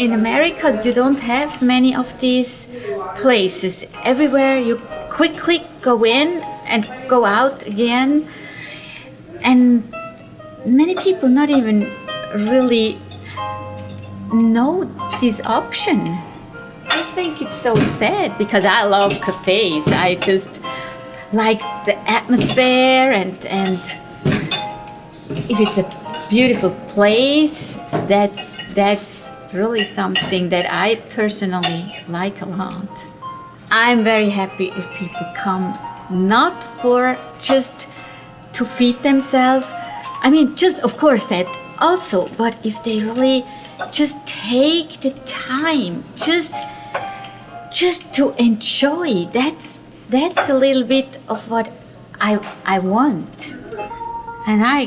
in America, you don't have many of these places. Everywhere you quickly go in and go out again. And many people not even really know this option. I think it's so sad because I love cafes. I just like the atmosphere and if it's a beautiful place, that's really something that I personally like a lot. I'm very happy if people come not for just to feed themselves. I mean, just of course that also, but if they really just take the time, just to enjoy, that's a little bit of what I want. And I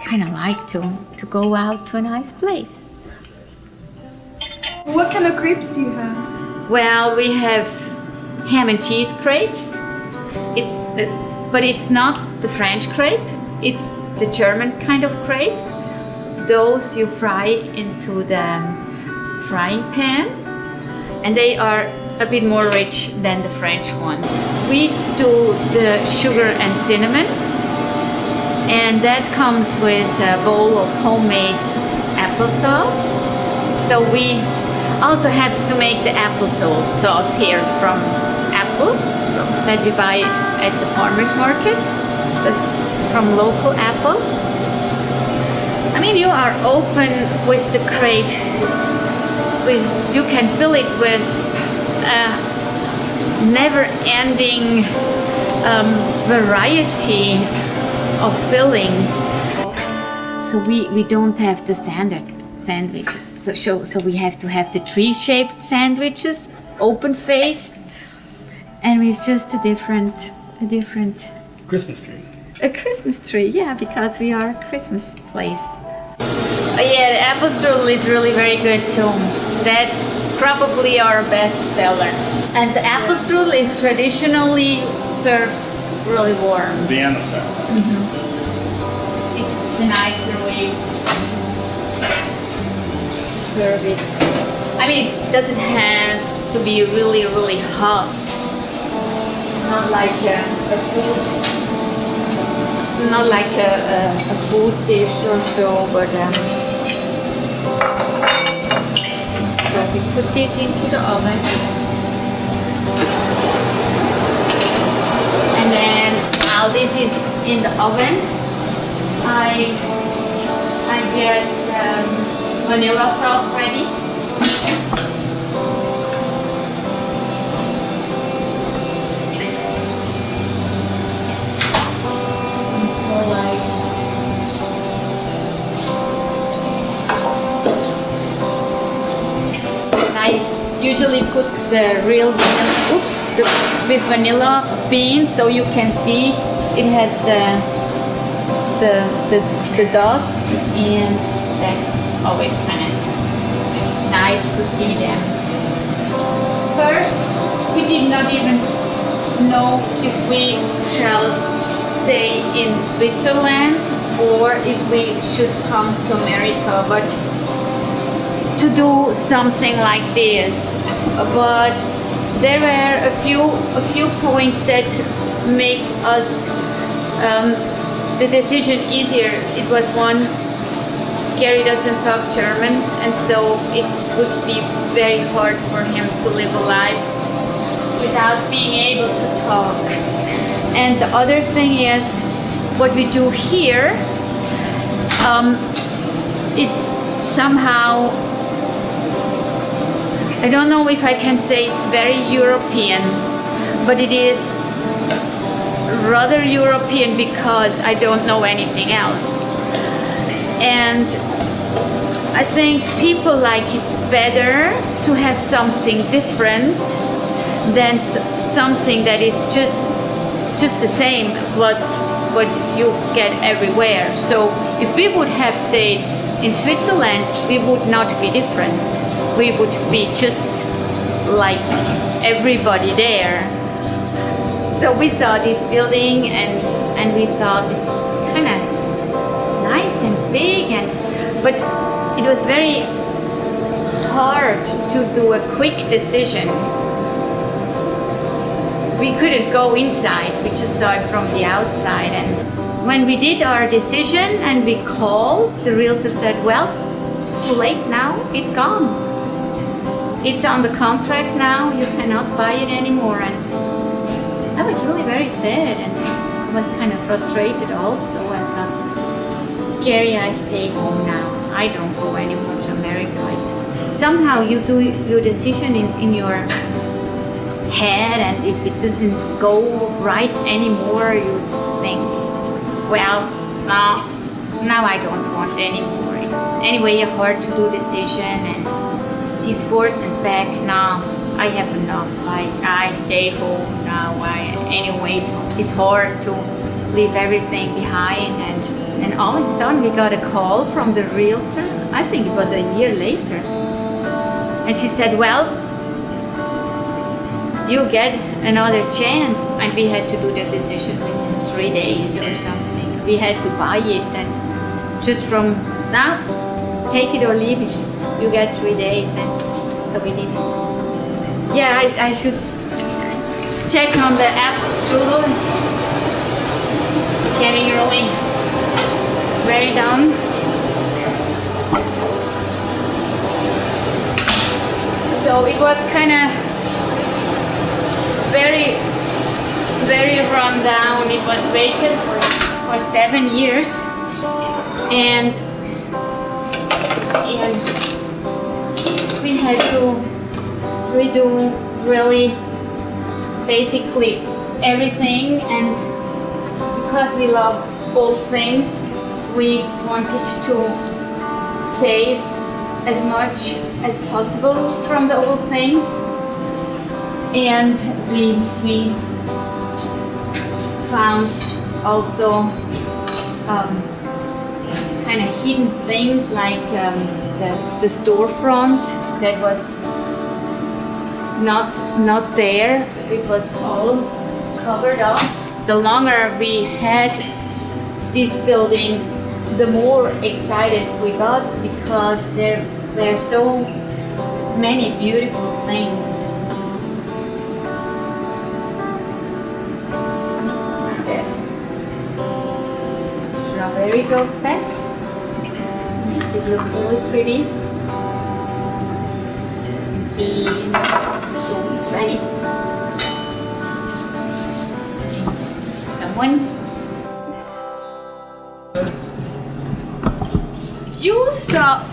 kind of like to go out to a nice place. What kind of crepes do you have? Well, we have ham and cheese crepes. But it's not the French crepe. It's the German kind of crepe. Those you fry into the frying pan, and they are a bit more rich than the French one. We do the sugar and cinnamon, and that comes with a bowl of homemade applesauce. So we also have to make the applesauce here from apples that we buy at the farmer's market. That's from local apples. I mean, you are open with the crepes. You can fill it with never-ending variety of fillings. So we don't have the standard sandwiches. So we have to have the tree-shaped sandwiches, open-faced, and it's just a different Christmas tree. A Christmas tree, yeah, because we are a Christmas place. Yeah, the apple strudel is really very good too. That's probably our best seller. And the apple strudel is traditionally served really warm. Vienna style. Mm-hmm. It's the nicer way to serve it. I mean, it doesn't have to be really, really hot. Not like a food dish or so, but so we put this into the oven, and then while this is in the oven, I get vanilla sauce ready. Usually put the real vanilla, with vanilla beans, so you can see it has the dots, and that's always kind of nice to see them. First, we did not even know if we shall stay in Switzerland or if we should come to America, but to do something like this. But there were a few points that make us the decision easier. It was one, Gary doesn't talk German, and so it would be very hard for him to live a life without being able to talk. And the other thing is, what we do here, it's somehow, I don't know if I can say it's very European, but it is rather European because I don't know anything else. And I think people like it better to have something different than something that is just the same what you get everywhere. So if we would have stayed in Switzerland, we would not be different. We would be just like everybody there. So we saw this building and we thought it's kind of nice and big, but it was very hard to do a quick decision. We couldn't go inside, we just saw it from the outside. And when we did our decision and we called, the realtor said, well, it's too late now, it's gone. It's on the contract now, you cannot buy it anymore. And I was really very sad and I was kind of frustrated also. I thought, Gary, I stay home now. I don't go anymore to America. It's somehow you do your decision in your head, and if it doesn't go right anymore, you think, well, now I don't want anymore. It's anyway hard to do decision, and this force and back. Now I have enough. I stay home now. Anyway, it's hard to leave everything behind, and all of a sudden we got a call from the realtor. I think it was a year later, and she said, well, you get another chance. And we had to do the decision within 3 days or something. We had to buy it, and just from now, take it or leave it. You get 3 days, and so we did it. Yeah, I should check on the apple strudel. Getting early. Very done. So it was kind of very, very run down. It was vacant for 7 years, and we had to redo really basically everything. And because we love old things, we wanted to save as much as possible from the old things. And we found also kind of hidden things like the storefront that was not there. It was all covered up. The longer we had this building, the more excited we got, because there were so many beautiful things. Strawberry goes back. Make it look really pretty. And so it's ready. Someone?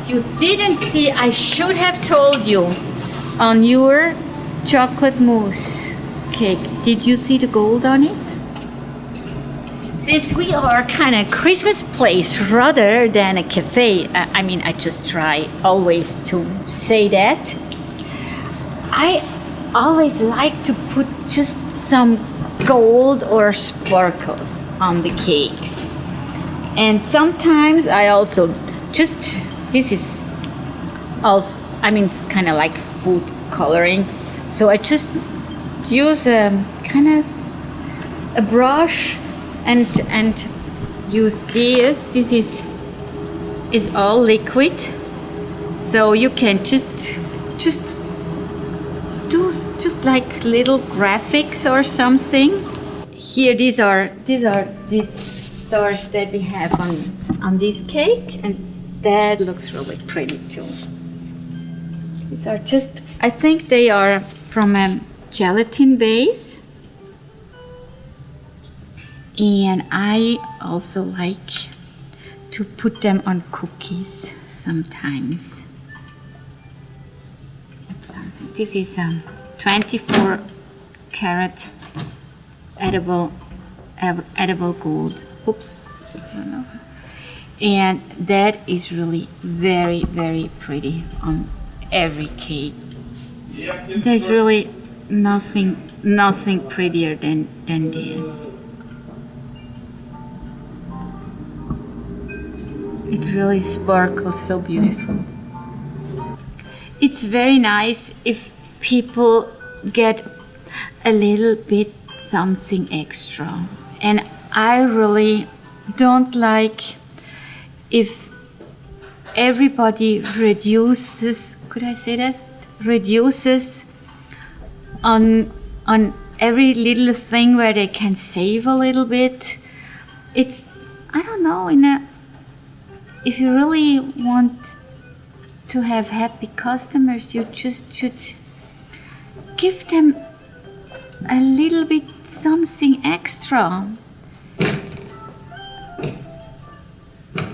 You didn't see, I should have told you, on your chocolate mousse cake, did you see the gold on it? Since we are kind of Christmas place rather than a cafe, I mean, I just try always to say that. I always like to put just some gold or sparkles on the cakes. And sometimes I also just, this is all, I mean, it's kind of like food coloring. So I just use a kind of a brush and use this. This is all liquid. So you can just do just like little graphics or something. Here, these are these stars that we have on this cake, and that looks really pretty too. These are just, I think they are from a gelatin base, and I also like to put them on cookies sometimes. This is 24 karat edible gold. Oops, I don't know. And that is really very, very pretty on every cake. There's really nothing prettier than this. It really sparkles so beautiful. It's very nice if people get a little bit something extra. And I really don't like if everybody reduces could I say this? Reduces on every little thing where they can save a little bit. It's, I don't know, if you really want to have happy customers, you just should give them a little bit something extra.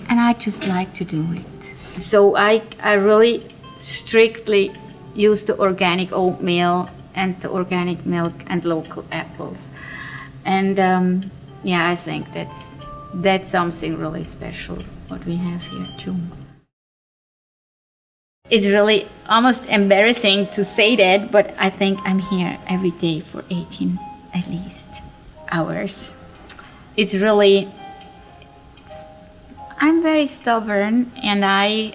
And I just like to do it. So I really strictly use the organic oatmeal and the organic milk and local apples. And yeah, I think that's something really special what we have here too. It's really almost embarrassing to say that, but I think I'm here every day for 18 at least hours. It's really, I'm very stubborn, and I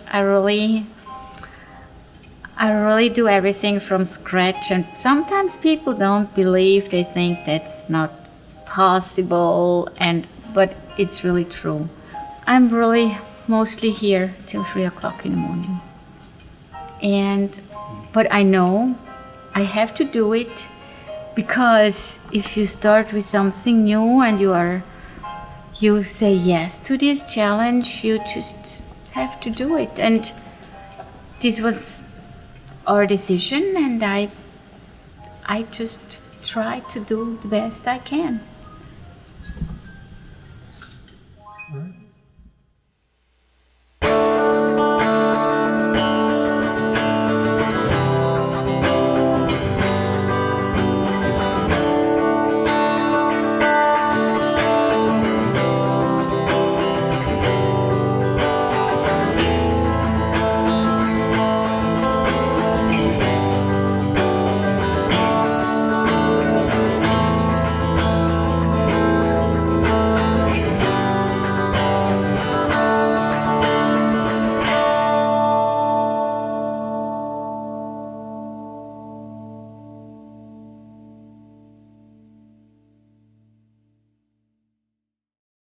really do everything from scratch, and sometimes people don't believe, they think that's not possible, but it's really true. I'm really mostly here till 3 o'clock in the morning. But I know I have to do it, because if you start with something new and you say yes to this challenge, you just have to do it. And this was our decision, and I just try to do the best I can.